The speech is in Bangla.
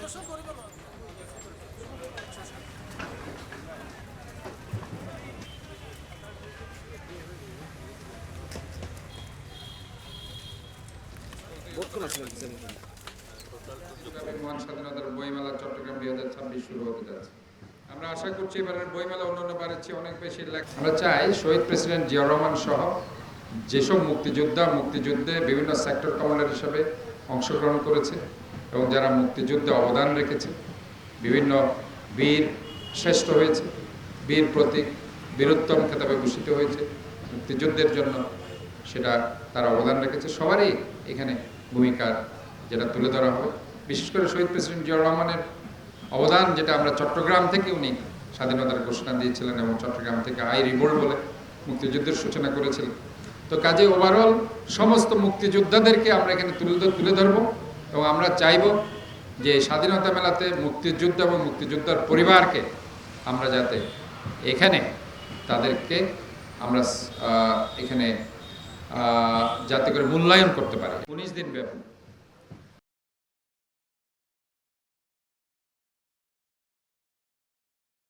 মহান স্বাধীনতার বইমেলা চট্টগ্রাম 2026 শুরু হতে যাচ্ছে। আমরা আশা করছি এবারের বইমেলা অন্যান্য বারের চেয়ে অনেক বেশি আমরা চাই শহীদ প্রেসিডেন্ট জিয়াউর রহমান সহ যেসব মুক্তিযুদ্ধে বিভিন্ন সেক্টর কমান্ডার হিসেবে অংশগ্রহণ করেছে এবং যারা মুক্তিযুদ্ধে অবদান রেখেছে, বিভিন্ন বীর শ্রেষ্ঠ হয়েছে, বীর প্রতীক বীরোত্তম খেতাবে ভূষিত হয়েছে, মুক্তিযুদ্ধের জন্য সেটা তারা অবদান রেখেছে, সবারই এখানে ভূমিকার যেটা তুলে ধরা হবে। বিশেষ করে শহীদ প্রেসিডেন্ট জিয়াউর রহমানের অবদান, যেটা আমরা চট্টগ্রাম থেকে উনি স্বাধীনতার ঘোষণা দিয়েছিলেন এবং চট্টগ্রাম থেকে আই রিভোল্ট বলে মুক্তিযুদ্ধের সূচনা করেছিলেন। তো কাজে ওভারঅল সমস্ত মুক্তিযোদ্ধাদেরকে আমরা এখানে তুলে ধরব এবং আমরা চাইব যে স্বাধীনতা মেলাতে মুক্তিযুদ্ধ এবং মুক্তিযোদ্ধার পরিবারকে আমরা যাতে এখানে তাদেরকে আমরা এখানে যাতে করে মূল্যায়ন করতে পারি। 19 দিন ব্যাপী